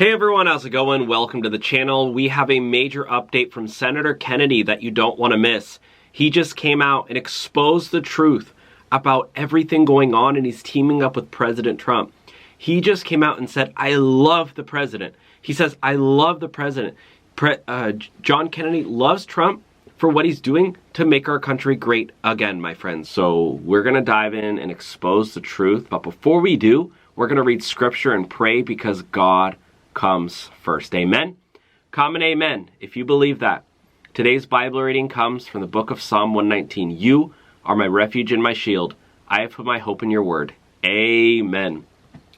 Hey everyone, how's it going? Welcome to the channel. We have a major update from Senator Kennedy that you don't want to miss. He just came out and exposed the truth about everything going on, and he's teaming up with President Trump. He just came out and said, I love the president. He says, I love the president. John Kennedy loves Trump for what he's doing to make our country great again, my friends. So we're going to dive in and expose the truth. But before we do, we're going to read scripture and pray because God comes first. Amen? Comment amen if you believe that. Today's Bible reading comes from the book of Psalm 119. You are my refuge and my shield. I have put my hope in your word. Amen.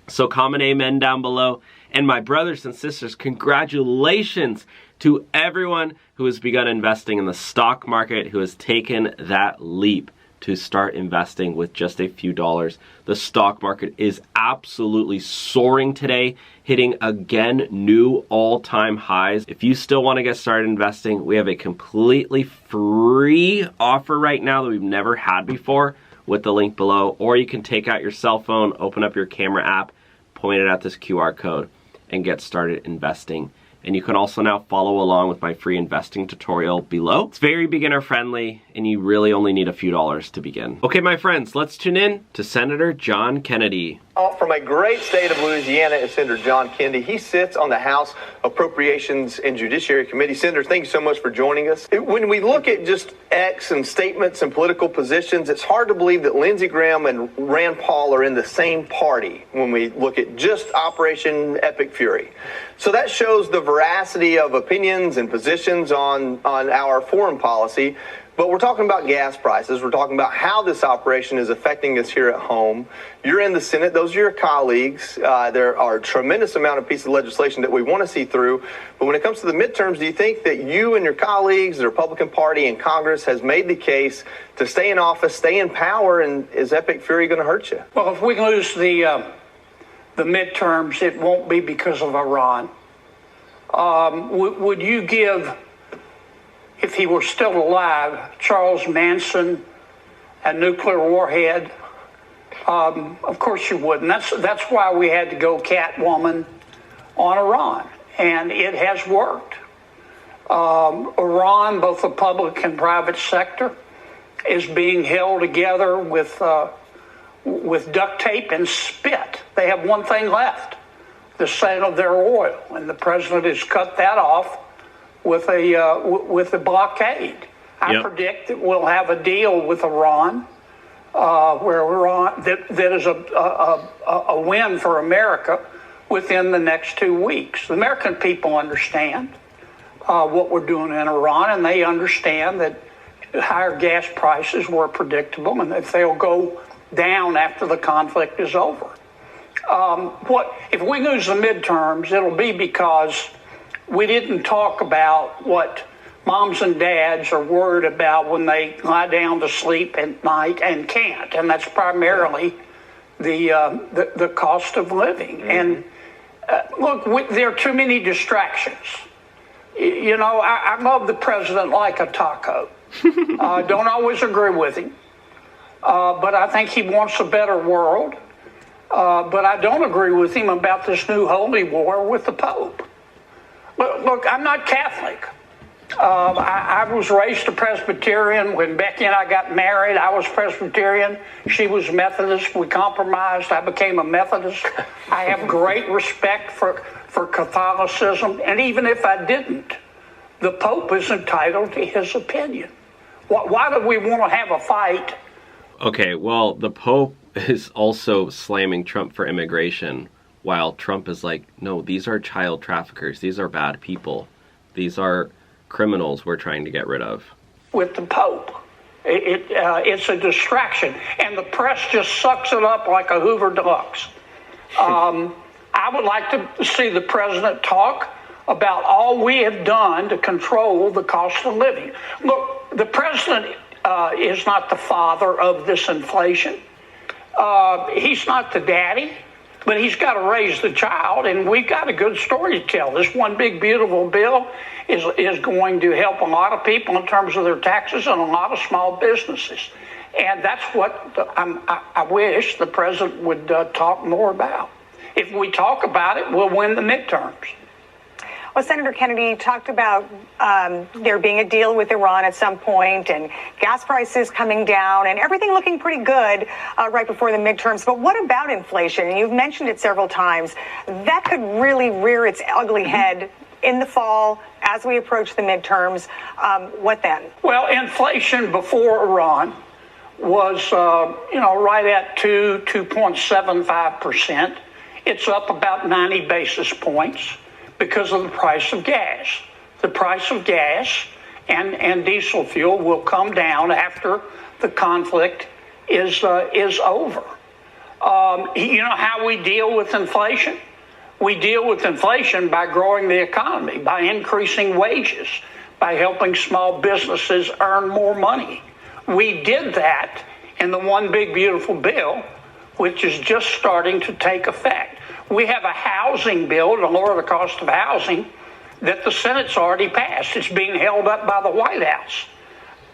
So comment amen down below. And my brothers and sisters, congratulations to everyone who has begun investing in the stock market, who has taken that leap to start investing with just a few dollars. The stock market is absolutely soaring today, hitting again new all-time highs. If you still want to get started investing, we have a completely free offer right now that we've never had before with the link below. Or you can take out your cell phone, open up your camera app, point it at this QR code, and get started investing. And you can also now follow along with my free investing tutorial below. It's very beginner friendly, and you really only need a few dollars to begin. Okay, my friends, let's tune in to Senator John Kennedy. From a great state of Louisiana is Senator John Kennedy. He sits on the House Appropriations and Judiciary Committee. Senator, thank you so much for joining us. When we look at just X and statements and political positions, it's hard to believe that Lindsey Graham and Rand Paul are in the same party when we look at just Operation Epic Fury. So that shows the veracity of opinions and positions on our foreign policy. But we're talking about gas prices. We're talking about how this operation is affecting us here at home. You're in the Senate. Those are your colleagues. There are a tremendous amount of pieces of legislation that we want to see through. But when it comes to the midterms, do you think that you and your colleagues, the Republican Party and Congress, has made the case to stay in office, stay in power, and is Epic Fury going to hurt you? Well, if we lose the midterms, it won't be because of Iran. Would you give, if he were still alive, Charles Manson a nuclear warhead? Of course you wouldn't. That's why we had to go Catwoman on Iran, and it has worked. Iran, both the public and private sector, is being held together with duct tape and spit. They have one thing left: the sale of their oil, and the president has cut that off with a blockade. I predict that we'll have a deal with Iran, where Iran that is a win for America within the next 2 weeks. The American people understand what we're doing in Iran, and they understand that higher gas prices were predictable, and if they'll go down after the conflict is over. If we lose the midterms, it'll be because we didn't talk about what moms and dads are worried about when they lie down to sleep at night and can't, and that's primarily the cost of living. Mm-hmm. And look, there are too many distractions. You know, I love the president like a taco. Don't always agree with him, but I think he wants a better world. But I don't agree with him about this new holy war with the Pope. Look, I'm not Catholic. I was raised a Presbyterian. When Becky and I got married, I was Presbyterian. She was Methodist. We compromised. I became a Methodist. I have great respect for Catholicism. And even if I didn't, the Pope is entitled to his opinion. Why do we want to have a fight? Okay, well, the Pope is also slamming Trump for immigration, while Trump is like, no, these are child traffickers. These are bad people. These are criminals we're trying to get rid of. With the Pope, it's a distraction, and the press just sucks it up like a Hoover Deluxe. I would like to see the president talk about all we have done to control the cost of living. Look, the president is not the father of this inflation. He's not the daddy, but he's got to raise the child, and we've got a good story to tell. This one big, beautiful bill is going to help a lot of people in terms of their taxes and a lot of small businesses. And that's what I wish the president would talk more about. If we talk about it, we'll win the midterms. Well, Senator Kennedy talked about there being a deal with Iran at some point and gas prices coming down and everything looking pretty good right before the midterms. But what about inflation? And you've mentioned it several times. That could really rear its ugly head in the fall as we approach the midterms. What then? Well, inflation before Iran was, right at 2.75%. It's up about 90 basis points because of the price of gas. The price of gas and diesel fuel will come down after the conflict is over. You know how we deal with inflation? We deal with inflation by growing the economy, by increasing wages, by helping small businesses earn more money. We did that in the One Big Beautiful Bill, which is just starting to take effect. We have a housing bill to lower the cost of housing that the Senate's already passed. It's being held up by the White House,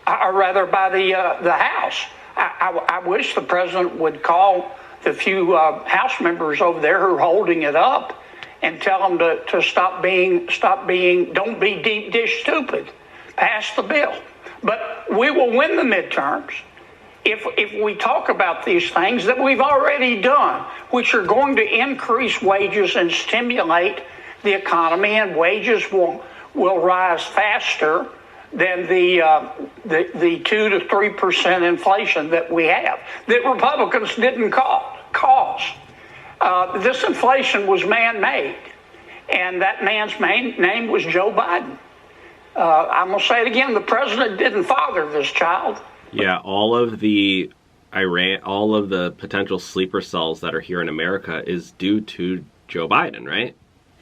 or rather by the House. I wish the president would call the few House members over there who are holding it up and tell them to stop being, don't be deep dish stupid. Pass the bill. But we will win the midterms if we talk about these things that we've already done, which are going to increase wages and stimulate the economy, and wages will rise faster than the 2 to 3% inflation that we have, that Republicans didn't cause. This inflation was man-made, and that man's name was Joe Biden. I'm going to say it again, the president didn't father this child. Yeah, all of the potential sleeper cells that are here in America is due to Joe Biden, right?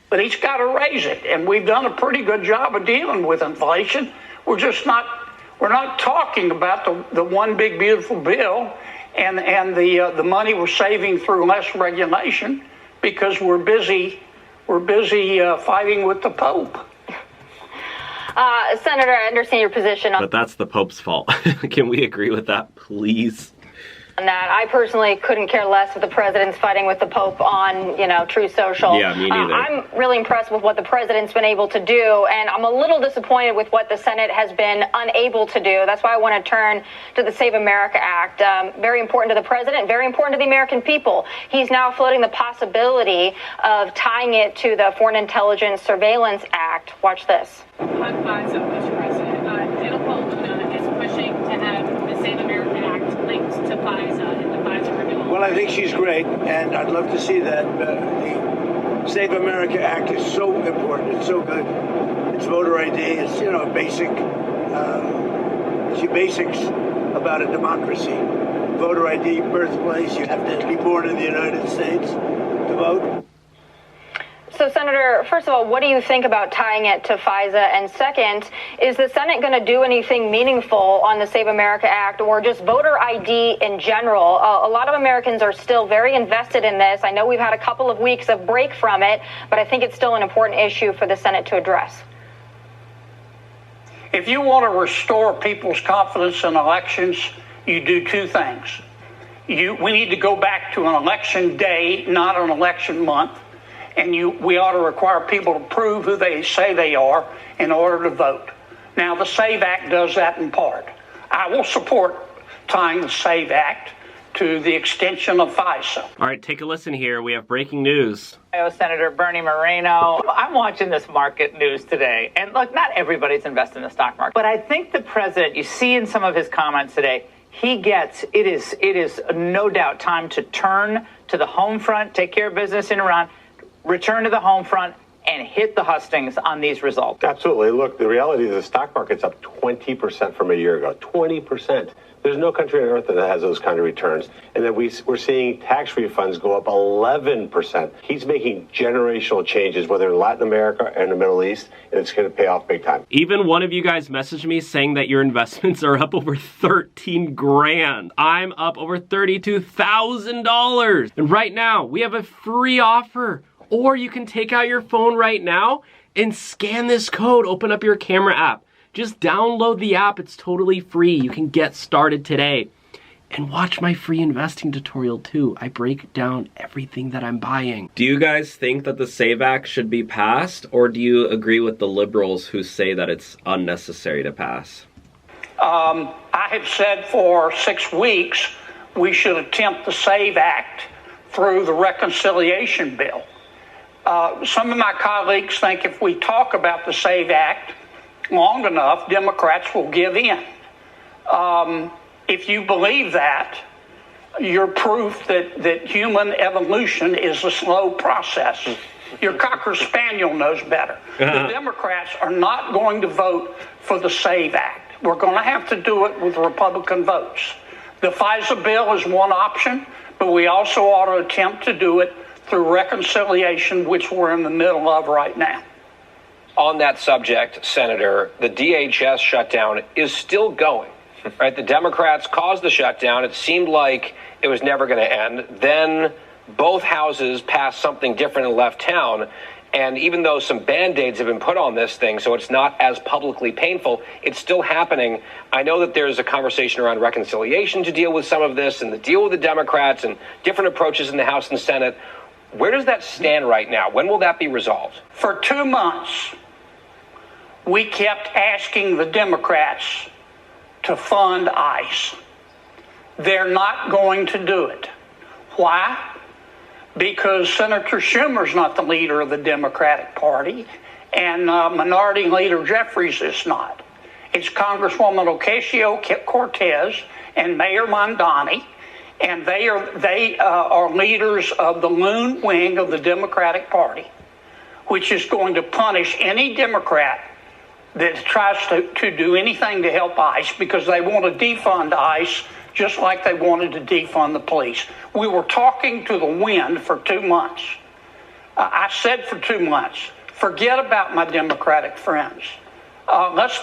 But he's got to raise it, and we've done a pretty good job of dealing with inflation. We're not talking about the One Big Beautiful Bill and the money we're saving through less regulation because we're busy fighting with the Pope. Senator, I understand your position on... But that's the Pope's fault. Can we agree with that, please? On that, I personally couldn't care less if the president's fighting with the Pope on, True Social. Yeah, me neither. I'm really impressed with what the president's been able to do, and I'm a little disappointed with what the Senate has been unable to do. That's why I want to turn to the Save America Act. Very important to the president, very important to the American people. He's now floating the possibility of tying it to the Foreign Intelligence Surveillance Act. Watch this. On FISA, Mr. President, Jennifer Luna is pushing to have the Save America Act linked to FISA and the FISA renewal. Well, I think she's great, and I'd love to see that. The Save America Act is so important. It's so good. It's voter ID. It's basics about a democracy. Voter ID, birthplace. You have to be born in the United States to vote. So, Senator, first of all, what do you think about tying it to FISA? And second, is the Senate going to do anything meaningful on the Save America Act or just voter ID in general? A lot of Americans are still very invested in this. I know we've had a couple of weeks of break from it, but I think it's still an important issue for the Senate to address. If you want to restore people's confidence in elections, you do two things. We need to go back to an election day, not an election month. And we ought to require people to prove who they say they are in order to vote. Now, the SAVE Act does that in part. I will support tying the SAVE Act to the extension of FISA. All right, take a listen here. We have breaking news. Ohio Senator Bernie Moreno. I'm watching this market news today, and look, not everybody's invested in the stock market, but I think the president, you see in some of his comments today, he gets it is no doubt time to turn to the home front, take care of business in Iran, return to the home front, and hit the hustings on these results. Absolutely. Look, the reality is the stock market's up 20% from a year ago. 20%. There's no country on earth that has those kind of returns. And then we're seeing tax refunds go up 11%. He's making generational changes, whether in Latin America and the Middle East, and it's going to pay off big time. Even one of you guys messaged me saying that your investments are up over 13 grand. I'm up over $32,000. And right now, we have a free offer. Or you can take out your phone right now and scan this code, open up your camera app. Just download the app, it's totally free. You can get started today. And watch my free investing tutorial too. I break down everything that I'm buying. Do you guys think that the SAVE Act should be passed, or do you agree with the liberals who say that it's unnecessary to pass? I have said for 6 weeks we should attempt the SAVE Act through the reconciliation bill. Some of my colleagues think if we talk about the SAVE Act long enough, Democrats will give in. If you believe that, you're proof that human evolution is a slow process. Your Cocker Spaniel knows better. The Democrats are not going to vote for the SAVE Act. We're going to have to do it with Republican votes. The FISA bill is one option, but we also ought to attempt to do it through reconciliation, which we're in the middle of right now. On that subject, Senator, the DHS shutdown is still going. Right, the Democrats caused the shutdown. It seemed like it was never going to end. Then both houses passed something different and left town. And even though some Band-Aids have been put on this thing, so it's not as publicly painful, it's still happening. I know that there's a conversation around reconciliation to deal with some of this and the deal with the Democrats and different approaches in the House and Senate. Where does that stand right now? When will that be resolved? For 2 months, we kept asking the Democrats to fund ICE. They're not going to do it. Why? Because Senator Schumer's not the leader of the Democratic Party, and Minority Leader Jeffries is not. It's Congresswoman Ocasio-Cortez and Mayor Mondani, and they are leaders of the loon wing of the Democratic Party, which is going to punish any Democrat that tries to do anything to help ICE, because they want to defund ICE just like they wanted to defund the police. We were talking to the wind for 2 months. I said for 2 months, forget about my Democratic friends. Let's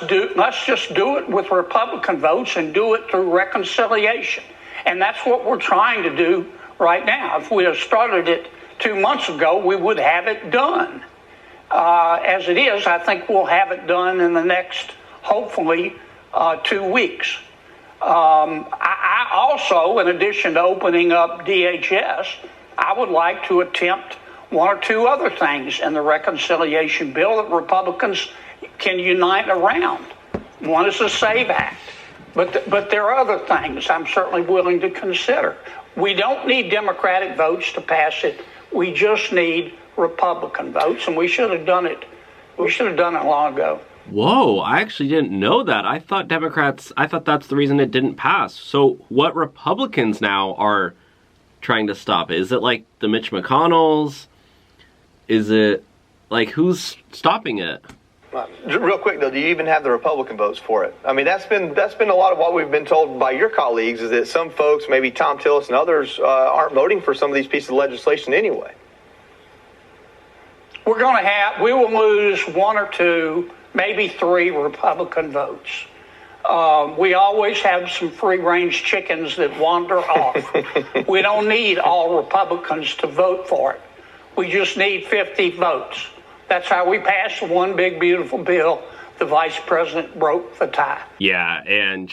just do it with Republican votes and do it through reconciliation. And that's what we're trying to do right now. If we had started it 2 months ago, we would have it done. As it is, I think we'll have it done in the next, hopefully, 2 weeks. I also, in addition to opening up DHS, I would like to attempt 1 or 2 other things in the reconciliation bill that Republicans can unite around. One is the SAVE Act, but there are other things I'm certainly willing to consider. We don't need Democratic votes to pass it. We just need Republican votes, and we should have done it. We should have done it long ago. Whoa, I actually didn't know that. I thought that's the reason it didn't pass. So what Republicans now are trying to stop it? Is it like the Mitch McConnells? Is it like who's stopping it? Real quick though, do you even have the Republican votes for it? I mean, that's been a lot of what we've been told by your colleagues, is that some folks, maybe Tom Tillis and others, aren't voting for some of these pieces of legislation anyway. We will lose 1 or 2, maybe 3 Republican votes. We always have some free-range chickens that wander off. We don't need all Republicans to vote for it. We just need 50 votes. That's how we passed one big, beautiful bill. The vice president broke the tie. Yeah, and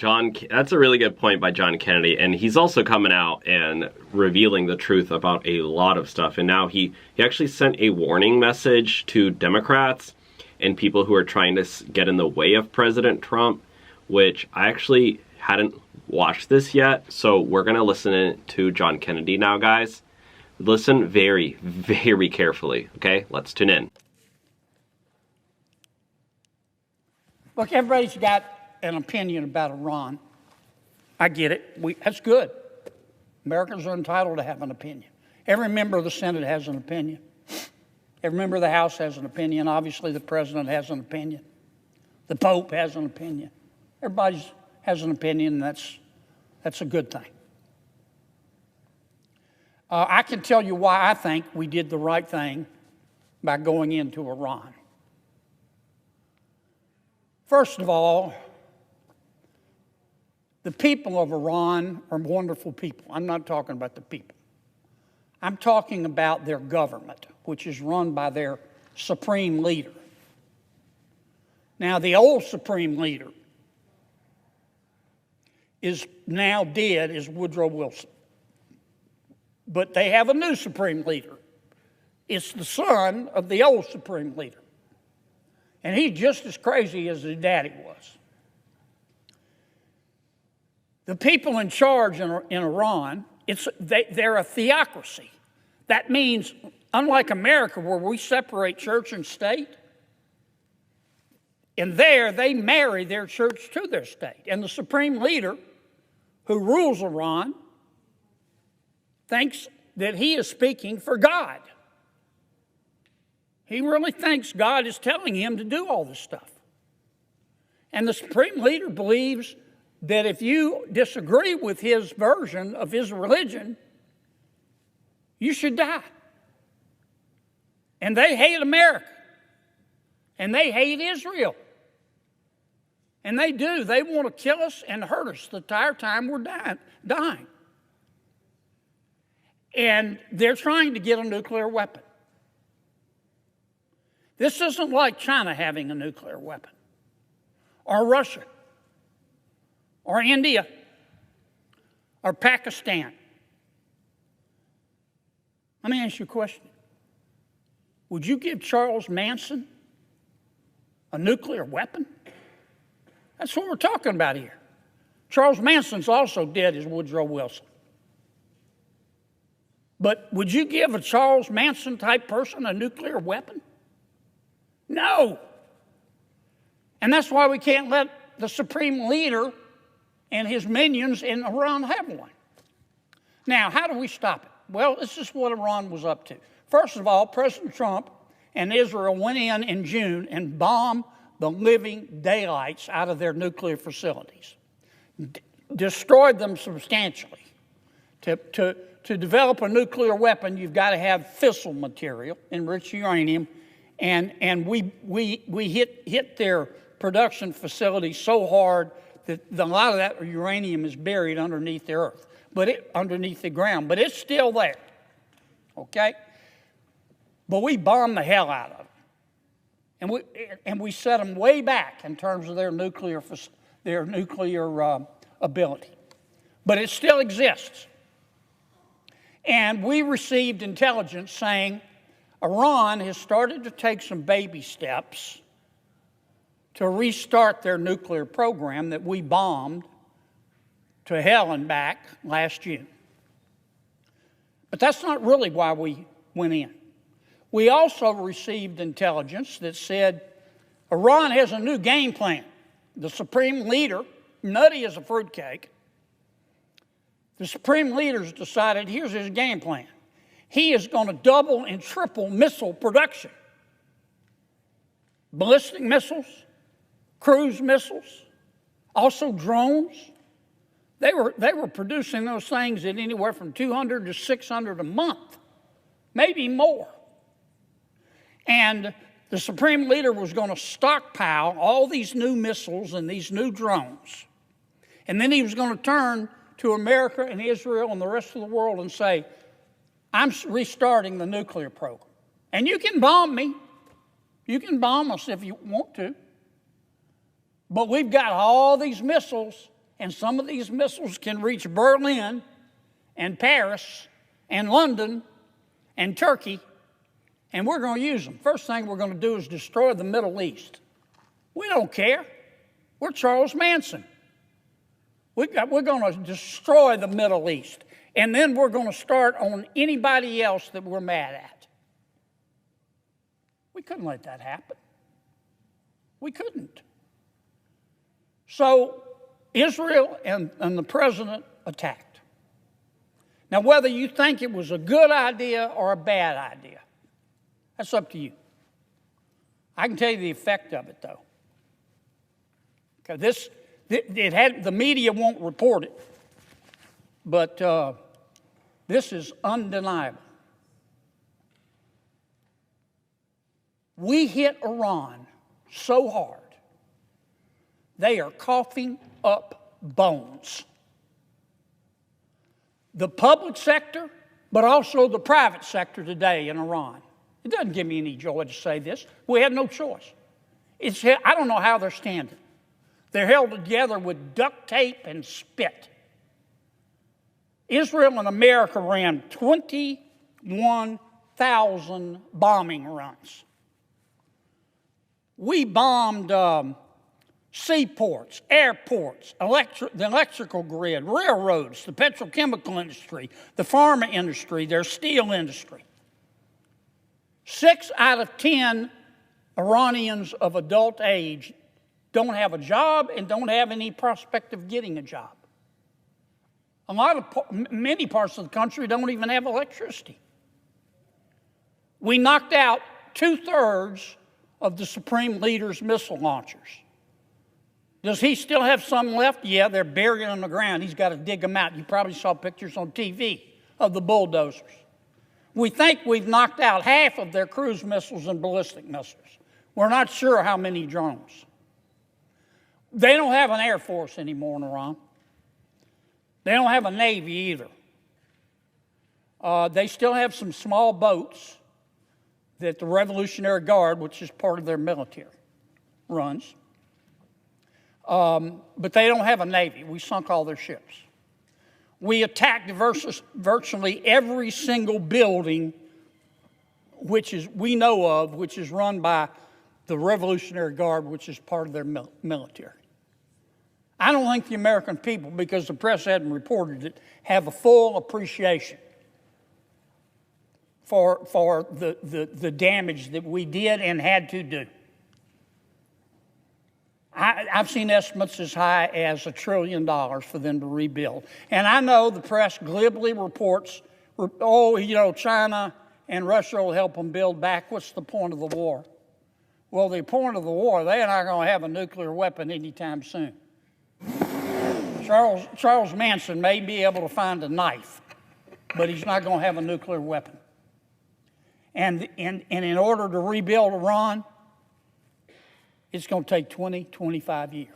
that's a really good point by John Kennedy. And he's also coming out and revealing the truth about a lot of stuff. And now he actually sent a warning message to Democrats and people who are trying to get in the way of President Trump, which I actually hadn't watched this yet. So we're going to listen to John Kennedy now, guys. Listen very, very carefully. Okay, let's tune in. Look, everybody's got an opinion about Iran. I get it. That's good. Americans are entitled to have an opinion. Every member of the Senate has an opinion. Every member of the House has an opinion. Obviously, the president has an opinion. The Pope has an opinion. Everybody has an opinion, and that's a good thing. I can tell you why I think we did the right thing by going into Iran. First of all, the people of Iran are wonderful people. I'm not talking about the people. I'm talking about their government, which is run by their supreme leader. Now, the old supreme leader is now dead is Woodrow Wilson. But they have a new supreme leader. It's the son of the old supreme leader. And he's just as crazy as his daddy was. The people in charge in Iran, they're a theocracy. That means, unlike America where we separate church and state, and there they marry their church to their state. And the supreme leader who rules Iran thinks that he is speaking for God. He really thinks God is telling him to do all this stuff. And the supreme leader believes that if you disagree with his version of his religion, you should die. And they hate America. And they hate Israel. And they do. They want to kill us and hurt us the entire time we're dying. And they're trying to get a nuclear weapon. This isn't like China having a nuclear weapon, or Russia, or India, or Pakistan. Let me ask you a question. Would you give Charles Manson a nuclear weapon? That's what we're talking about here. Charles Manson's also dead as Woodrow Wilson. But would you give a Charles Manson type person a nuclear weapon? No. And that's why we can't let the supreme leader and his minions in Iran have one. Now, how do we stop it? Well, this is what Iran was up to. First of all, President Trump and Israel went in June and bombed the living daylights out of their nuclear facilities, destroyed them substantially. To develop a nuclear weapon, you've got to have fissile material, enriched uranium, and we hit their production facility so hard that a lot of that uranium is buried underneath the earth, underneath the ground, but it's still there, okay? But we bombed the hell out of them. And we set them way back in terms of their nuclear ability. But it still exists. And we received intelligence saying Iran has started to take some baby steps to restart their nuclear program that we bombed to hell and back last June. But that's not really why we went in. We also received intelligence that said Iran has a new game plan. The supreme leader, nutty as a fruitcake, the supreme leader's decided here's his game plan. He is going to double and triple missile production. Ballistic missiles, cruise missiles, also drones. They were producing those things at anywhere from 200 to 600 a month, maybe more. And the supreme leader was going to stockpile all these new missiles and these new drones. And then he was going to turn to America and Israel and the rest of the world and say, I'm restarting the nuclear program. And you can bomb me. You can bomb us if you want to. But we've got all these missiles, and some of these missiles can reach Berlin and Paris and London and Turkey, and we're going to use them. First thing we're going to do is destroy the Middle East. We don't care. We're Charles Manson. We're going to destroy the Middle East, and then we're going to start on anybody else that we're mad at. We couldn't let that happen. We couldn't. So Israel and the president attacked. Now, whether you think it was a good idea or a bad idea, that's up to you. I can tell you the effect of it, though. Because the media won't report it, but this is undeniable. We hit Iran so hard, they are coughing up bones. The public sector, but also the private sector today in Iran. It doesn't give me any joy to say this. We had no choice. I don't know how they're standing. They're held together with duct tape and spit. Israel and America ran 21,000 bombing runs. We bombed seaports, airports, the electrical grid, railroads, the petrochemical industry, the pharma industry, their steel industry. 6 out of 10 Iranians of adult age don't have a job and don't have any prospect of getting a job. Many parts of the country don't even have electricity. We knocked out 2/3 of the Supreme Leader's missile launchers. Does he still have some left? Yeah, they're buried in the ground. He's got to dig them out. You probably saw pictures on TV of the bulldozers. We think we've knocked out half of their cruise missiles and ballistic missiles. We're not sure how many drones. They don't have an Air Force anymore in Iran. They don't have a Navy either. They still have some small boats that the Revolutionary Guard, which is part of their military, runs. But they don't have a Navy. We sunk all their ships. We attacked virtually every single building we know of, which is run by the Revolutionary Guard, which is part of their military. I don't think the American people, because the press hadn't reported it, have a full appreciation for the damage that we did and had to do. I've seen estimates as high as $1 trillion for them to rebuild. And I know the press glibly reports, China and Russia will help them build back. What's the point of the war? Well, the point of the war, they're not going to have a nuclear weapon anytime soon. Charles Manson may be able to find a knife, but he's not going to have a nuclear weapon. And in order to rebuild Iran, it's going to take 20, 25 years.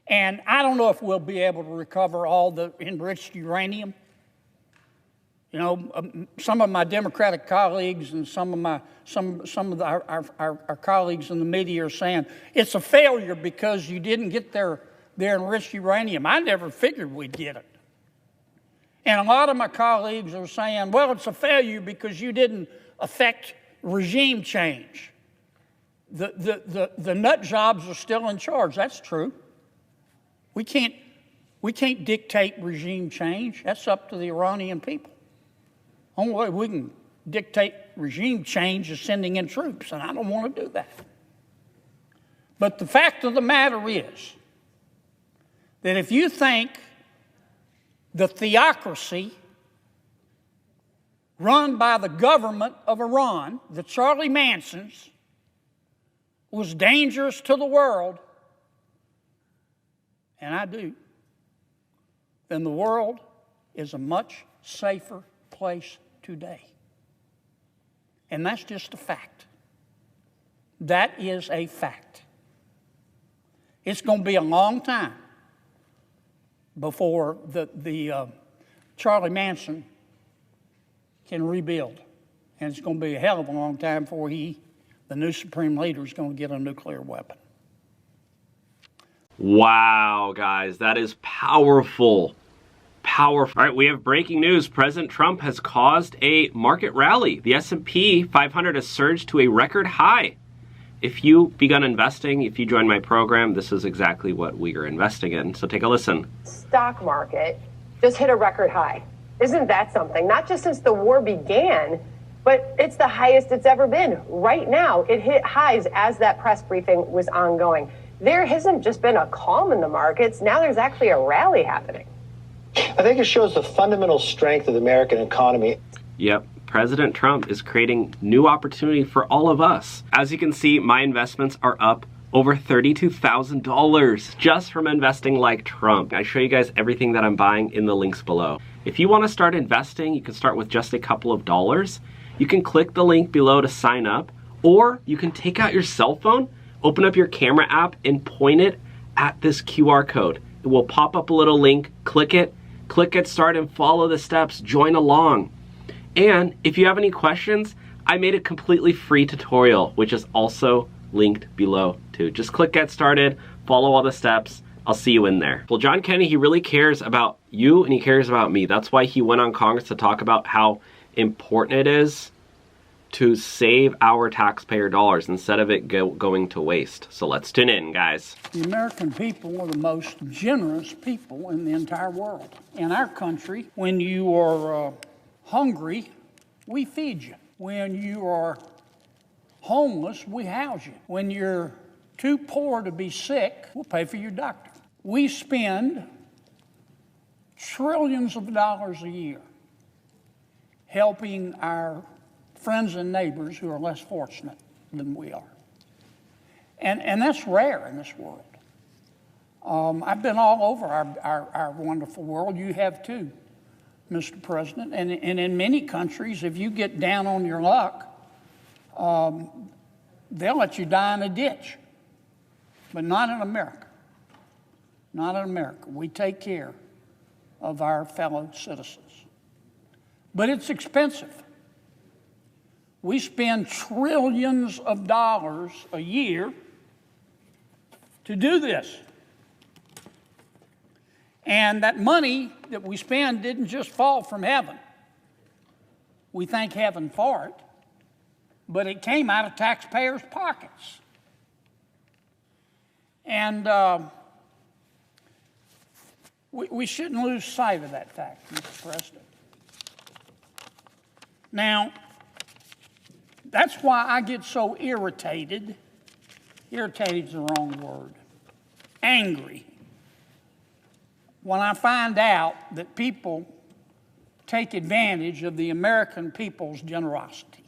And I don't know if we'll be able to recover all the enriched uranium. Some of my Democratic colleagues and some of our colleagues in the media are saying it's a failure because you didn't get their enriched uranium. I never figured we'd get it. And a lot of my colleagues are saying, well, it's a failure because you didn't affect regime change. The nut jobs are still in charge. That's true. We can't dictate regime change. That's up to the Iranian people. Only way we can dictate regime change is sending in troops, and I don't want to do that. But the fact of the matter is that if you think the theocracy run by the government of Iran, the Charlie Mansons, was dangerous to the world, and I do, then the world is a much safer place today. And that's just a fact. That is a fact. It's going to be a long time before the Charlie Manson can rebuild. And it's going to be a hell of a long time before the new Supreme Leader, is going to get a nuclear weapon. Wow, guys, that is powerful. Powerful. All right, we have breaking news. President Trump has caused a market rally. The S&P 500 has surged to a record high. If you begun investing, if you join my program, this is exactly what we are investing in. So take a listen. Stock market just hit a record high. Isn't that something? Not just since the war began, but it's the highest it's ever been. Right now, it hit highs as that press briefing was ongoing. There hasn't just been a calm in the markets. Now there's actually a rally happening. I think it shows the fundamental strength of the American economy. Yep. President Trump is creating new opportunity for all of us. As you can see, my investments are up over $32,000 just from investing like Trump. I show you guys everything that I'm buying in the links below. If you want to start investing, you can start with just a couple of dollars. You can click the link below to sign up, or you can take out your cell phone, open up your camera app, and point it at this QR code. It will pop up a little link, click it, click Get Started, and follow the steps, join along. And if you have any questions, I made a completely free tutorial, which is also linked below too. Just click get started, follow all the steps. I'll see you in there. Well, John Kennedy, he really cares about you and he cares about me. That's why he went on Congress to talk about how important it is to save our taxpayer dollars instead of it going to waste. So let's tune in, guys. The American people are the most generous people in the entire world. In our country, when you are hungry, we feed you. When you are homeless, we house you. When you're too poor to be sick, we'll pay for your doctor. We spend trillions of dollars a year helping our friends and neighbors who are less fortunate than we are. And that's rare in this world. I've been all over our wonderful world. You have too, Mr. President. And in many countries, if you get down on your luck, they'll let you die in a ditch. But not in America. Not in America. We take care of our fellow citizens. But it's expensive. We spend trillions of dollars a year to do this. And that money that we spend didn't just fall from heaven. We thank heaven for it, but it came out of taxpayers' pockets. And we shouldn't lose sight of that fact, Mr. President. Now, that's why I get so irritated. Irritated is the wrong word. Angry. When I find out that people take advantage of the American people's generosity.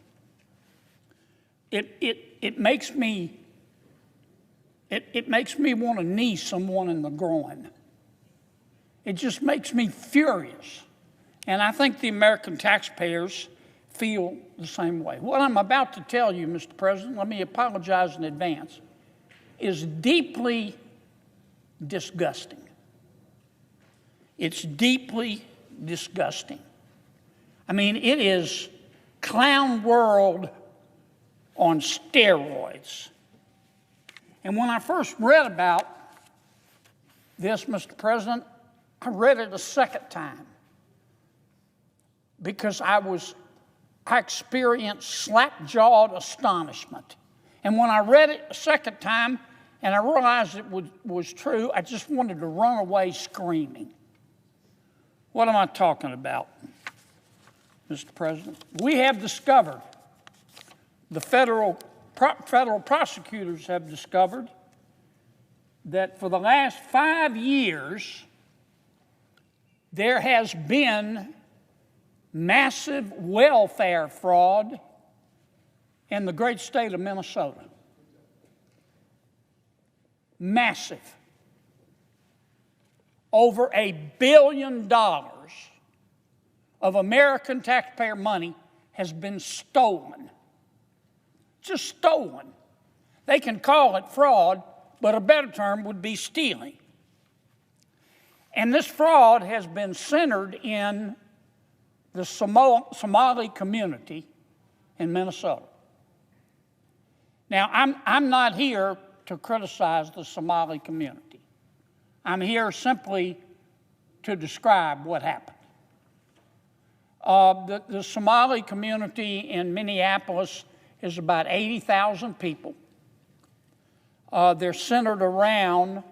It makes me want to knee someone in the groin. It just makes me furious. And I think the American taxpayers feel the same way. What I'm about to tell you, Mr. President, let me apologize in advance, is deeply disgusting. It's deeply disgusting. I mean, it is clown world on steroids. And when I first read about this, Mr. President, I read it a second time because I experienced slack-jawed astonishment. And when I read it a second time and I realized it was true, I just wanted to run away screaming. What am I talking about, Mr. President? We have discovered, the federal prosecutors have discovered, that for the last 5 years, there has been massive welfare fraud in the great state of Minnesota. Massive. Over $1 billion of American taxpayer money has been stolen. Just stolen. They can call it fraud, but a better term would be stealing. And this fraud has been centered in the Somali community in Minnesota. Now, I'm not here to criticize the Somali community. I'm here simply to describe what happened. The Somali community in Minneapolis is about 80,000 people. They're centered around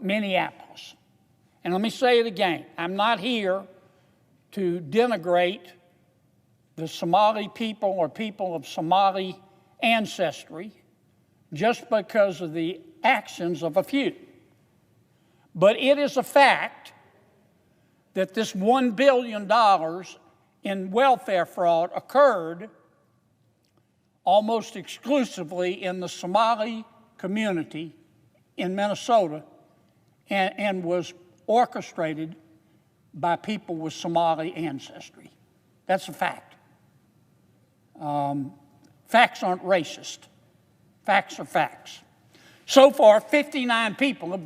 Minneapolis. And let me say it again. I'm not here to denigrate the Somali people or people of Somali ancestry just because of the actions of a few. But it is a fact that this $1 billion in welfare fraud occurred almost exclusively in the Somali community in Minnesota and was orchestrated by people with Somali ancestry. That's a fact. Facts aren't racist. Facts are facts. So far, 59 people have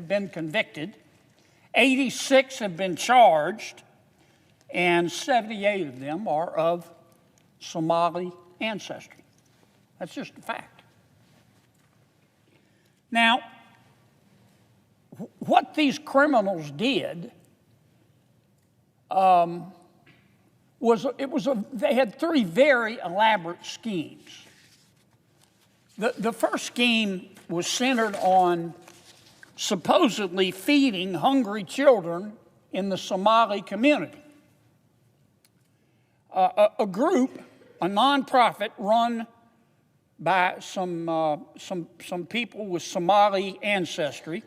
been convicted, 86 have been charged, and 78 of them are of Somali ancestry. That's just a fact. Now, what these criminals did they had three very elaborate schemes. The first scheme was centered on supposedly feeding hungry children in the Somali community. A group, a nonprofit run by some people with Somali ancestry.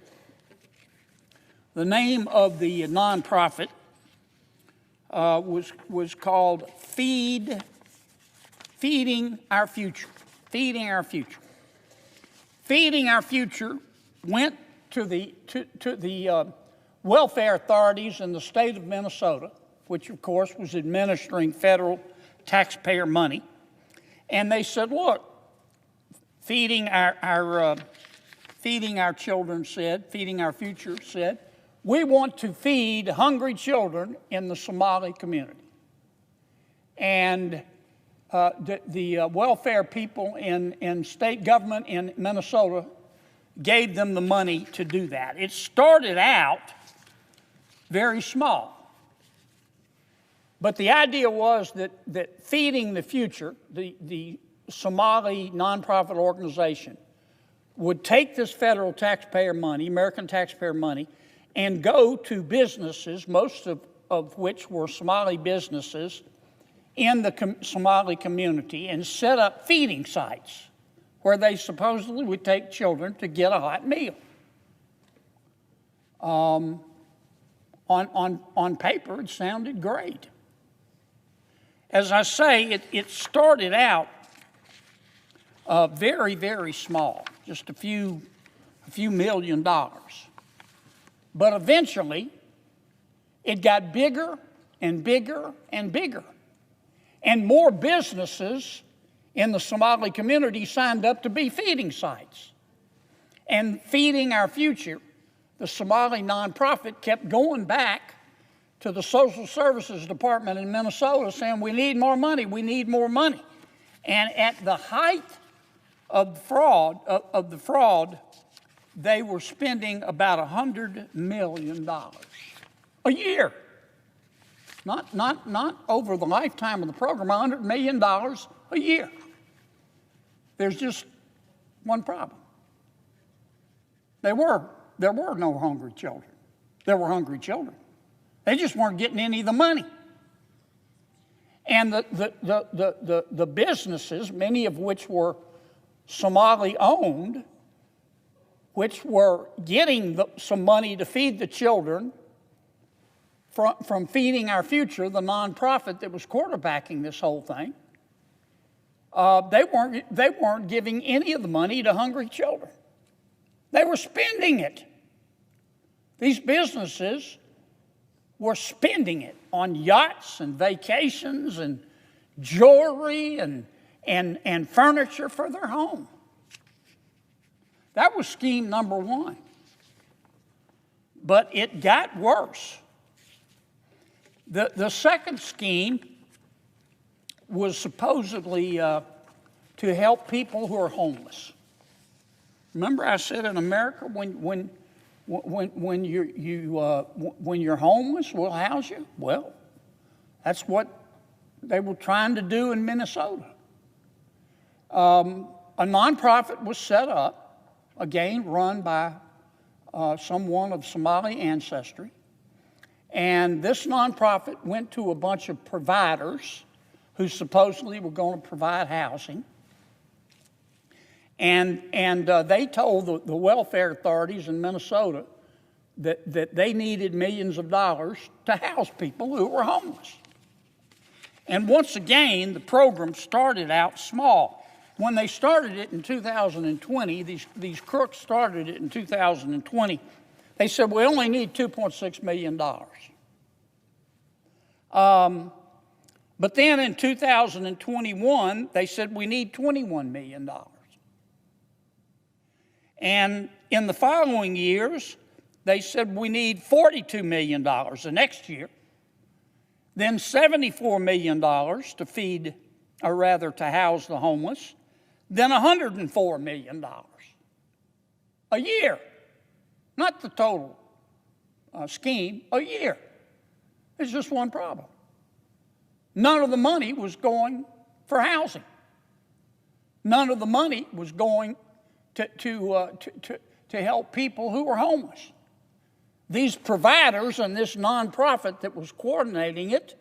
The name of the nonprofit was called Feeding Our Future. Feeding Our Future. Feeding Our Future went to the welfare authorities in the state of Minnesota, which of course was administering federal taxpayer money, and they said, "Look, Feeding Our Children said, Feeding Our Future said, we want to feed hungry children in the Somali community." And the welfare people in state government in Minnesota gave them the money to do that. It started out very small. But the idea was that Feeding the Future, the Somali nonprofit organization, would take this federal taxpayer money, American taxpayer money, and go to businesses, most of which were Somali businesses, in the Somali community and set up feeding sites where they supposedly would take children to get a hot meal. On paper, it sounded great. As I say, it started out very, very small, just a few $1 million. But eventually, it got bigger and bigger and bigger. And more businesses in the Somali community signed up to be feeding sites. And Feeding Our Future, the Somali nonprofit, kept going back to the Social Services Department in Minnesota saying, we need more money, we need more money. And at the height of the fraud, they were spending about $100 million a year. Not over the lifetime of the program, $100 million a year. There's just one problem. There were no hungry children. There were hungry children. They just weren't getting any of the money. And the businesses, many of which were Somali owned, which were getting some money to feed the children from Feeding Our Future, the nonprofit that was quarterbacking this whole thing, they weren't giving any of the money to hungry children. They were spending it. These businesses were spending it on yachts and vacations and jewelry and furniture for their home. That was scheme number one. But it got worse. The second scheme was supposedly to help people who are homeless. Remember, I said in America, when you're homeless, we'll house you. Well, that's what they were trying to do in Minnesota. A nonprofit was set up, again run by someone of Somali ancestry. And this nonprofit went to a bunch of providers who supposedly were going to provide housing. And they told the welfare authorities in Minnesota that they needed millions of dollars to house people who were homeless. And once again, the program started out small. When they started it in 2020, these crooks started it in 2020, they said, we only need $2.6 million. But then in 2021, they said we need $21 million. And in the following years, they said we need $42 million the next year, then $74 million to feed or rather to house the homeless, than $104 million a year. Not the total scheme, a year. It's just one problem. None of the money was going for housing. None of the money was going to help people who were homeless. These providers and this nonprofit that was coordinating it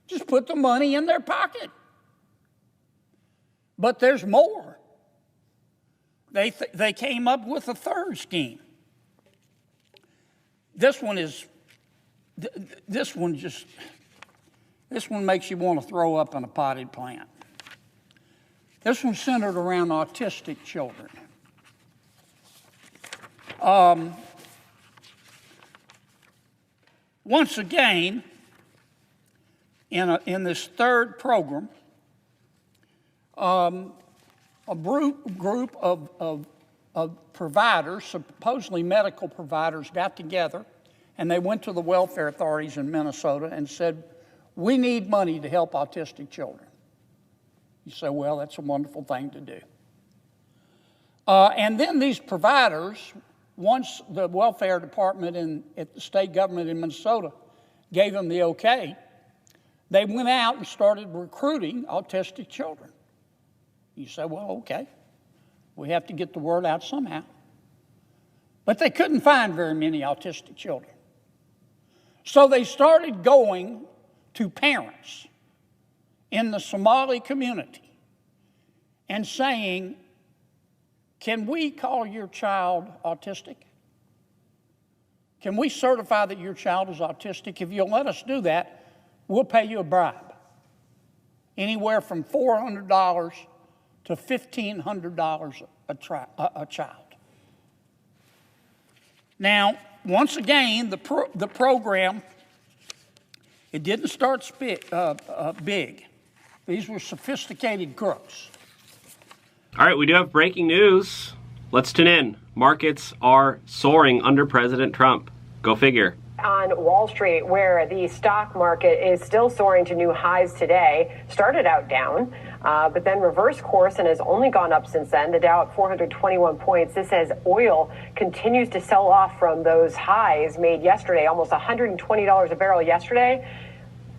just put the money in their pocket. But there's more. They came up with a third scheme. This one makes you want to throw up in a potted plant. This one's centered around autistic children. Once again, in this third program, a group of providers, supposedly medical providers, got together and they went to the welfare authorities in Minnesota and said, we need money to help autistic children. You say, well, that's a wonderful thing to do. And then these providers, once the welfare department at the state government in Minnesota gave them the okay, they went out and started recruiting autistic children. You say, well, okay, we have to get the word out somehow. But they couldn't find very many autistic children. So they started going to parents in the Somali community and saying, can we call your child autistic? Can we certify that your child is autistic? If you'll let us do that, we'll pay you a bribe. Anywhere from $400 to $1,500 a child. Now, once again, the program, it didn't start big. These were sophisticated crooks. All right, we do have breaking news. Let's tune in. Markets are soaring under President Trump. Go figure. On Wall Street, where the stock market is still soaring to new highs today, started out down, but then reversed course and has only gone up since then. The Dow at 421 points. This as oil continues to sell off from those highs made yesterday, almost $120 a barrel yesterday.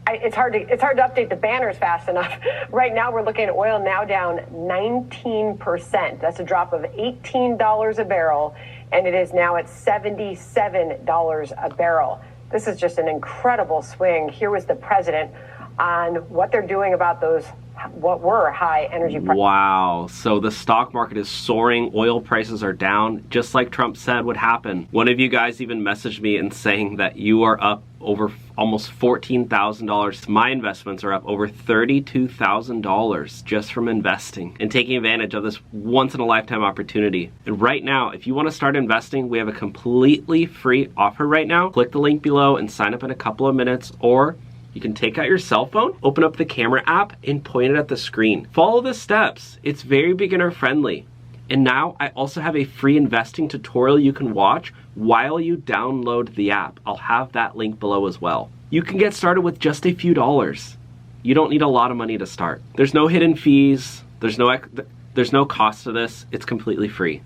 It's hard to update the banners fast enough. Right now, we're looking at oil now down 19%. That's a drop of $18 a barrel, and it is now at $77 a barrel. This is just an incredible swing. Here was the president on what they're doing about those, what were high energy prices. Wow, so the stock market is soaring, oil prices are down, just like Trump said would happen. One of you guys even messaged me and saying that you are up over almost $14,000. My investments are up over $32,000 just from investing and taking advantage of this once-in-a-lifetime opportunity. And right now, if you want to start investing, we have a completely free offer right now. Click the link below and sign up in a couple of minutes, or you can take out your cell phone, open up the camera app, and point it at the screen. Follow the steps. It's very beginner friendly. And now I also have a free investing tutorial you can watch while you download the app. I'll have that link below as well. You can get started with just a few dollars. You don't need a lot of money to start. There's no hidden fees. There's no cost to this. It's completely free.